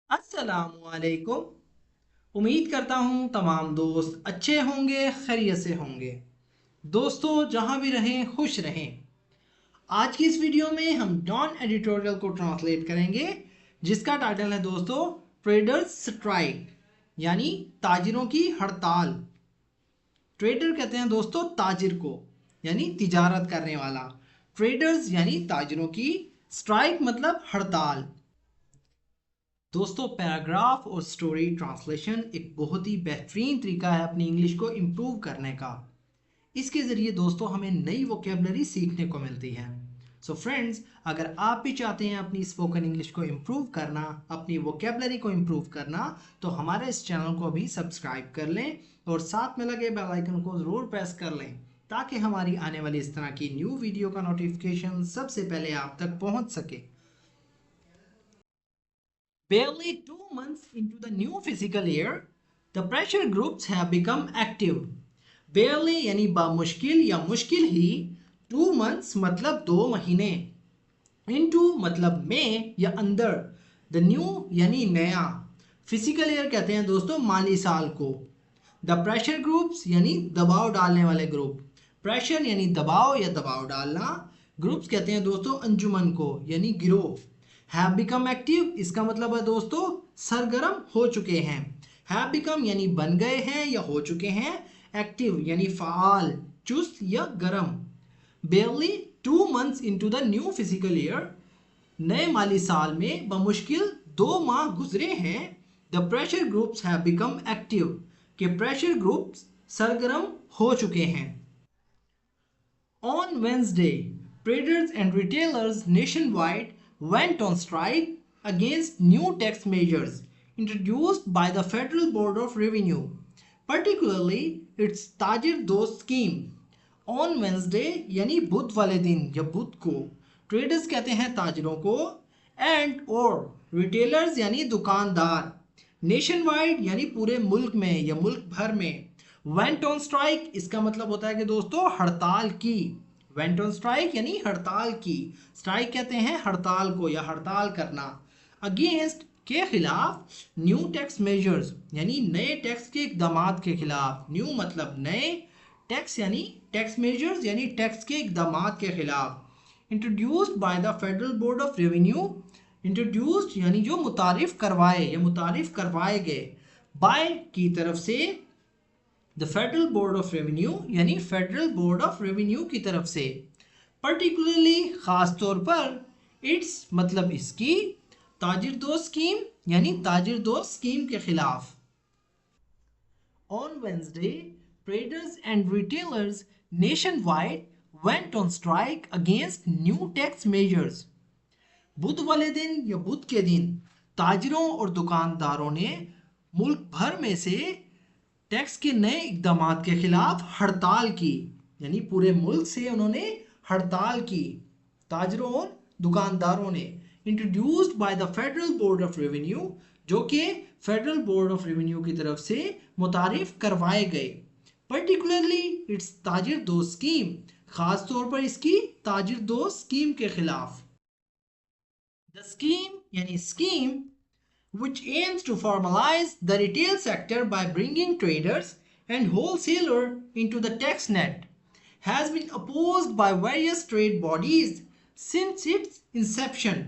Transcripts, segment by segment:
अस्सलामुअलैकुम। उम्मीद करता हूँ तमाम दोस्त अच्छे होंगे, खैरियत से होंगे। दोस्तों जहाँ भी रहें खुश रहें। आज की इस वीडियो में हम नॉन एडिटोरियल को ट्रांसलेट करेंगे, जिसका टाइटल है दोस्तों ट्रेडर्स स्ट्राइक, यानी ताजिरों की हड़ताल। ट्रेडर कहते हैं दोस्तों ताजिर को, यानी तिजारत करने वाला। ट्रेडर्स यानी ताजिरों की, स्ट्राइक मतलब हड़ताल। दोस्तों पैराग्राफ और स्टोरी ट्रांसलेशन एक बहुत ही बेहतरीन तरीका है अपनी इंग्लिश को इम्प्रूव करने का। इसके ज़रिए दोस्तों हमें नई वोकेबलरी सीखने को मिलती है। सो फ्रेंड्स, अगर आप भी चाहते हैं अपनी स्पोकन इंग्लिश को इम्प्रूव करना, अपनी वोकेबलरी को इम्प्रूव करना, तो हमारे इस चैनल को अभी सब्सक्राइब कर लें और साथ में लगे बेल आइकन को ज़रूर प्रेस कर लें, ताकि हमारी आने वाली इस तरह की न्यू वीडियो का नोटिफिकेशन सबसे पहले आप तक पहुंच सके। Barely 2 months into the new fiscal year, the pressure groups have become active. Barely यानी बामुश्किल या मुश्किल ही, 2 months मतलब 2 महीने, into मतलब में या अंदर, the new यानी नया, फिजिकल ईयर कहते हैं दोस्तों माली साल को। द प्रेशर ग्रुप्स यानी दबाव डालने वाले ग्रुप, प्रेशर यानी दबाव या दबाव डालना, ग्रुप्स कहते हैं दोस्तों अंजुमन को यानी गिरोह। हैव बिकम एक्टिव, इसका मतलब है दोस्तों सरगर्म हो चुके हैं। हैव बिकम यानी बन गए हैं या हो चुके हैं। एक्टिव यानी फाल, चुस्त या गरम। बेयरली 2 months into the new physical year, नए माली साल में बमुश्किल 2 माह गुजरे हैं। The pressure groups have become active, के प्रेशर ग्रुप्स सरगर्म हो चुके हैं। On Wednesday, traders and retailers nationwide went on strike against new tax measures introduced by the Federal Board of Revenue, particularly its Tajir Dost scheme. On Wednesday यानी बुध वाले दिन या बुध को, traders कहते हैं ताजिरों को, एंड और रिटेलर्स यानी दुकानदार, नेशन वाइड यानी पूरे मुल्क में या मुल्क भर में, वेंट ऑन स्ट्राइक इसका मतलब होता है कि दोस्तों हड़ताल की। वेंट ऑन स्ट्राइक यानी हड़ताल की, स्ट्राइक कहते हैं हड़ताल को या हड़ताल करना। अगेंस्ट के खिलाफ, न्यू टैक्स मेजर्स यानी नए टैक्स के इकदाम के खिलाफ, न्यू मतलब नए, टैक्स यानी टैक्स मेजर्स यानी टैक्स के इकदाम के खिलाफ। Introduced by the federal board of revenue, introduced यानी जो मुतारिफ करवाए या मुतारिफ करवाए गए, बाय की तरफ से, the federal board of revenue यानी फेडरल बोर्ड ऑफ रेवेन्यू की तरफ से। पर्टिकुलरली खास तौर पर, इट्स मतलब इसकी, ताजिर दोस्त स्कीम यानी ताजिर दोस्त स्कीम के खिलाफ। On Wednesday, traders and retailers nationwide went on strike against new tax measures. बुध वाले दिन या बुध के दिन ताजिरों और दुकानदारों ने मुल्क भर में से टैक्स के नए इकदाम के खिलाफ हड़ताल की, यानी पूरे मुल्क से उन्होंने हड़ताल की, ताजिरों और दुकानदारों ने। Introduced by the federal board of revenue, जो कि फेडरल बोर्ड ऑफ रेवेन्यू की तरफ से मुतारिफ करवाए गए। पर्टिकुलरली इट्स ताजिर दोस्त स्कीम, खास तौर पर इसकी ताजिर दोस्त स्कीम के खिलाफ। द स्कीम यानी scheme which aims to formalize the retail sector by bringing traders and wholesalers into the tax net, has been opposed by various trade bodies since its inception.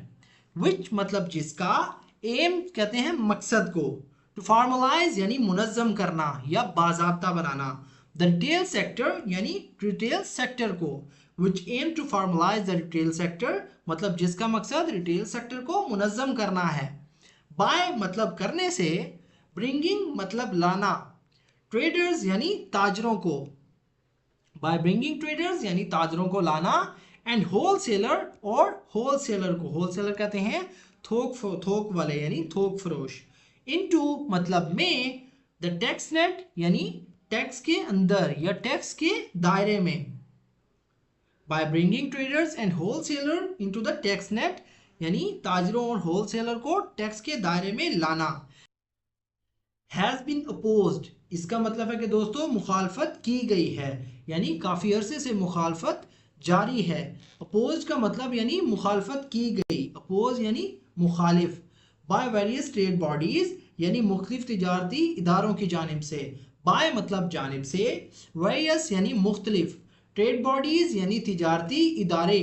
Which मतलब जिसका, aim कहते हैं मकसद को, to formalize यानी मुनज़्ज़म करना या बाज़ाब्ता बनाना, the retail sector यानी retail sector को, which aim to formalize the retail sector मतलब जिसका मकसद retail sector को मुनज़्ज़म करना है। बाय मतलब करने से, ब्रिंगिंग मतलब लाना, ट्रेडर्स यानी ताजरों को, बाय ब्रिंगिंग ट्रेडर्स यानी ताजरों को लाना, एंड होलसेलर और होलसेलर को, होलसेलर कहते हैं थोक वाले यानी थोक फरोश, इनटू मतलब में, द टैक्स नेट यानी टैक्स के अंदर या टैक्स के दायरे में। By bringing traders and wholesaler into the tax net यानी ताजरों और होलसेलर को टैक्स के दायरे में लाना। हैज़ बीन अपोज्ड, इसका मतलब है कि दोस्तों मुखालफत की गई है, यानी काफ़ी अरसे से मुखालफत जारी है। अपोज का मतलब यानी मुखालफत की गई, अपोज यानी मुखालिफ। बाय वेरियस ट्रेड बॉडीज यानी मुख्तलिफ तिजारती इदारों की जानिब से, बाय मतलब जानिब से, वेरियस यानी मुख्तलिफ, ट्रेड बॉडीज यानी तिजारती इदारे,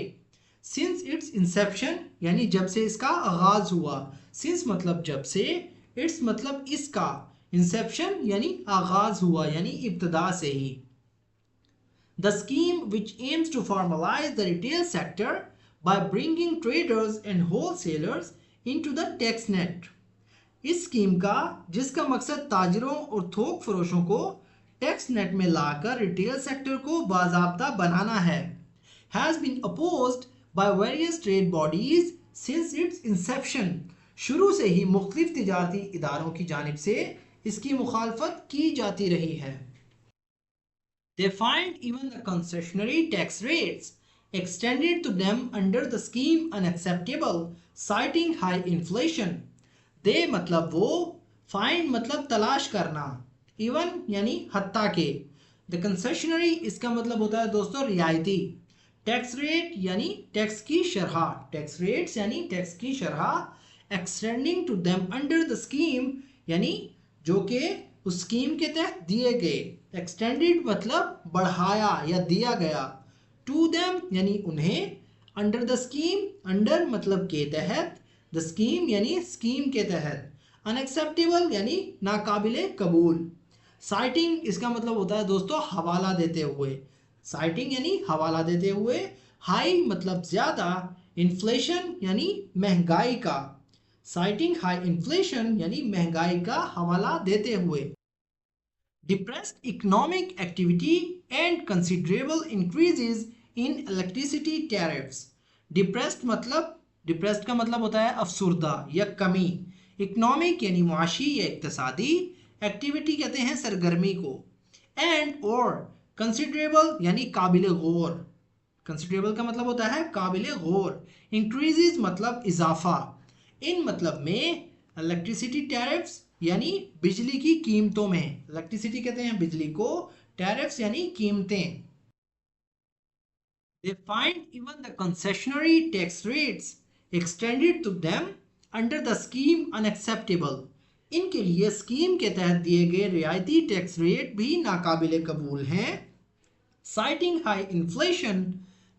सिंस इट्स इंसेप्शन यानी जब से इसका आगाज हुआ, सिंस मतलब जब से, इट्स मतलब इसका, इंसेप्शन यानी आगाज हुआ यानी इब्तदा से ही। The scheme which aims to formalize the retail sector by bringing traders and wholesalers into the tax net. इस स्कीम का जिसका मकसद ताजरों और थोक फरोशों को टैक्स नेट में लाकर रिटेल सेक्टर को बाज़ाब्ता बनाना है, has been opposed by various trade bodies since its inception. शुरू से ही मुख्तलिफ तिजारती इदारों की जानिब से इसकी मुखालफत की जाती रही है। They find even the concessionary tax rates extended to them under the scheme unacceptable, citing high inflation. They मतलब वो, find मतलब तलाश करना, even यानी हत्ता के, the concessionary इसका मतलब होता है दोस्तों रियायती, टैक्स रेट यानी टैक्स की शरह, टैक्स रेट्स यानी टैक्स की शरह, extending to them under the scheme यानी जो कि उस स्कीम के तहत दिए गए, एक्सटेंडेड मतलब बढ़ाया या दिया गया, टू देम यानी उन्हें, अंडर द स्कीम, अंडर मतलब के तहत, द स्कीम यानी स्कीम के तहत, अनएक्सेप्टेबल यानी नाकाबिले कबूल, साइटिंग इसका मतलब होता है दोस्तों हवाला देते हुए, साइटिंग यानी हवाला देते हुए, हाई मतलब ज़्यादा, इन्फ्लेशन यानी महंगाई का, साइटिंग हाई इन्फ्लेशन यानी महंगाई का हवाला देते हुए। Depressed economic activity and considerable increases in electricity tariffs. Depressed मतलब, depressed का मतलब होता है अफसुर्दा या कमी, इकोनॉमिक यानी मुआशी या इक्तसादी, एक्टिविटी कहते हैं सरगर्मी को, एंड और कंसिडरेबल यानी काबिल गौर, कंसिडरेबल का मतलब होता है काबिल गौर, इंक्रीजेज मतलब इजाफा, इन मतलब में इलेक्ट्रिसिटी टैरिफ्स यानी बिजली की कीमतों में, इलेक्ट्रिसिटी कहते हैं बिजली को, टैरिफ्स यानी कीमतें। They find even the concessionary tax rates extended to them under the scheme unacceptable. इनके लिए स्कीम के तहत दिए गए रियायती टैक्स रेट भी नाकाबिले कबूल हैं। Citing high inflation,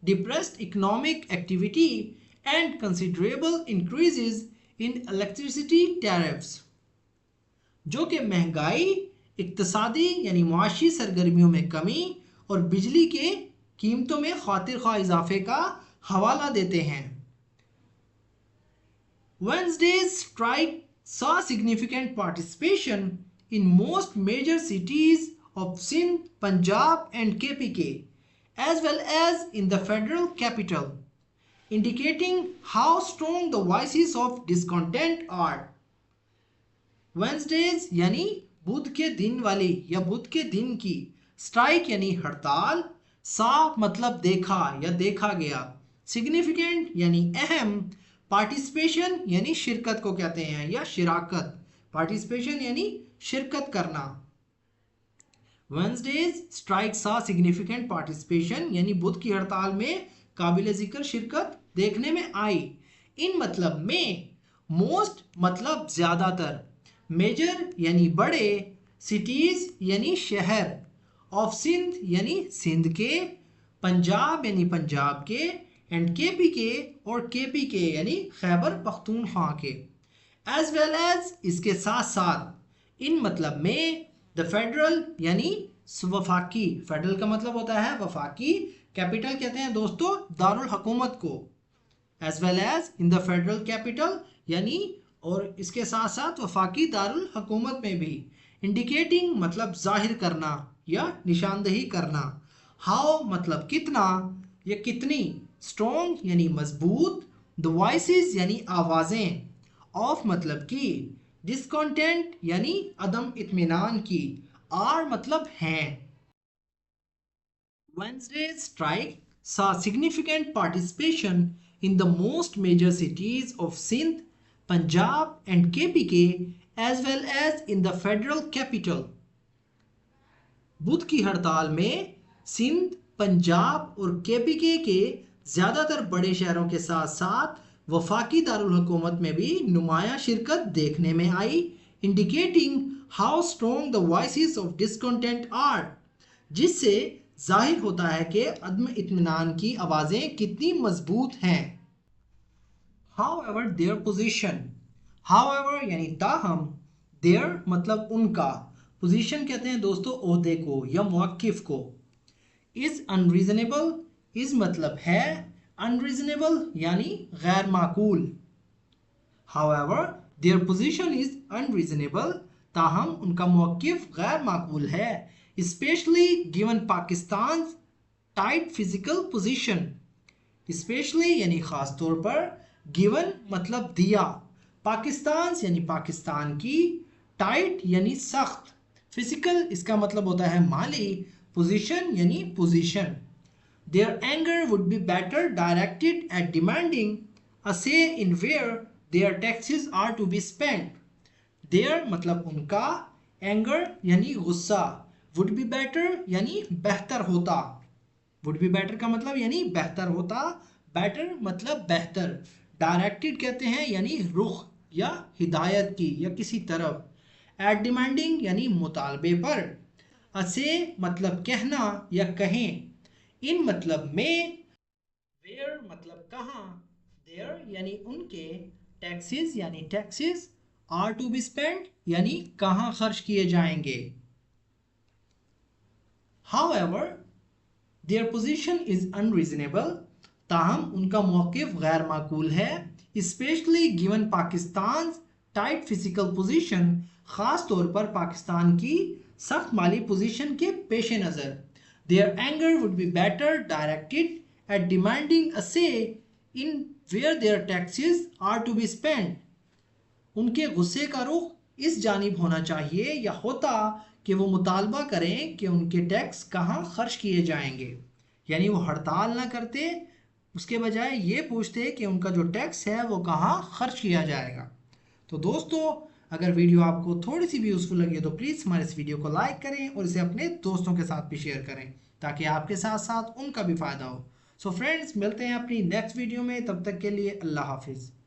depressed economic activity and considerable increases in electricity tariffs, जो कि महंगाई, इक्तसादी यानी मुआशी सरगर्मियों में कमी और बिजली के कीमतों में खातिर ख्वाह इजाफे का हवाला देते हैं। Wednesday's strike saw significant participation in most major cities of Sindh, Punjab and KPK as well as in the federal capital, indicating how strong the voices of discontent are. Wednesdays यानी बुध के दिन वाली या बुध के दिन की, स्ट्राइक यानी हड़ताल, सा मतलब देखा या देखा गया, सिग्निफिकेंट यानी अहम, पार्टिसिपेशन यानी शिरकत को कहते हैं या शिराकत, पार्टिसिपेशन यानी शिरकत करना। वेंसडेज स्ट्राइक सा सिग्निफिकेंट पार्टिसिपेशन यानी बुध की हड़ताल में काबिल जिक्र शिरकत देखने में आई, इन मतलब में, मोस्ट मतलब ज़्यादातर, मेजर यानी बड़े, सिटीज़ यानी शहर, ऑफ सिंध यानी सिंध के, पंजाब यानी पंजाब के, एंड केपी के और केपी के यानी खैबर पख्तूनख्वा के, एज वेल एज इसके साथ साथ, इन मतलब में, द फेडरल यानी वफाकी, फेडरल का मतलब होता है वफाकी, कैपिटल कहते हैं दोस्तों दारुल हुकूमत को, as well as in the federal capital यानी और इसके साथ साथ वफाकी दारुल हुकूमत में भी, इंडिकेटिंग मतलब जाहिर करना या निशानदही करना, हाउ मतलब कितना या कितनी, स्ट्रॉन्ग यानी मजबूत, द वॉइसेस यानी आवाज़ें, ऑफ मतलब की, डिसकॉन्टेंट यानी अदम इत्मीनान की, आर मतलब हैं। Wednesday's strike saw significant participation in the most major cities of Sindh, Punjab and KPK as well as in the federal capital. बुध की हड़ताल में सिंध, पंजाब और केपीके के ज़्यादातर बड़े शहरों के साथ साथ वफाकी दारुल हुकूमत में भी नुमाया शिरकत देखने में आई, indicating how strong the voices of discontent are, जिससे जाहिर होता है कि अदम इत्मीनान की आवाज़ें कितनी मजबूत हैं। However, their position, however यानी ताहम, their मतलब उनका, पोजीशन कहते हैं दोस्तों ओहदे को या मौक़िफ़ को। is unreasonable, is मतलब है, unreasonable यानी गैर माकूल। However, their position is unreasonable, ताहम उनका मौक़िफ़ गैर माकूल है, especially given Pakistan's tight physical position, especially यानी ख़ास तौर पर, गिवन मतलब दिया, पाकिस्तान यानी पाकिस्तान की, टाइट यानी सख्त, फिजिकल इसका मतलब होता है माली, पोजीशन यानी position. Their anger would be better directed at demanding a say in where their taxes are to be spent. Their मतलब उनका, एंगर यानी गुस्सा, वुड बी बेटर यानी बेहतर होता, वुड बी बेटर का मतलब यानी बेहतर होता, बेटर मतलब बेहतर, डायरेक्टेड कहते हैं यानी रुख या हिदायत की या किसी तरफ, एट डिमांडिंग यानी मुतालबे पर, असे मतलब कहना या कहें, इन मतलब में, वेयर मतलब कहाँ, देयर यानी उनके, टैक्सेस यानी taxes, are to be spent यानी कहाँ खर्च किए जाएंगे। However, their position is unreasonable, ताहम उनका मौक़िफ़ गैर माकूल है, especially given Pakistan tight physical position, ख़ास तौर पर पाकिस्तान की सख्त माली पोजीशन के पेश नज़र। Their anger would be better directed at demanding a say in where their taxes are to be spent. उनके गुस्से का रुख इस जानिब होना चाहिए या होता कि वो मुतालबा करें कि उनके टैक्स कहाँ खर्च किए जाएंगे, यानी वो हड़ताल ना करते, उसके बजाय ये पूछते कि उनका जो टैक्स है वो कहाँ खर्च किया जाएगा। तो दोस्तों, अगर वीडियो आपको थोड़ी सी भी यूज़फुल लगी तो प्लीज़ हमारे इस वीडियो को लाइक करें और इसे अपने दोस्तों के साथ भी शेयर करें ताकि आपके साथ साथ उनका भी फ़ायदा हो। सो फ्रेंड्स, मिलते हैं अपनी नेक्स्ट वीडियो में, तब तक के लिए अल्लाह हाफिज़।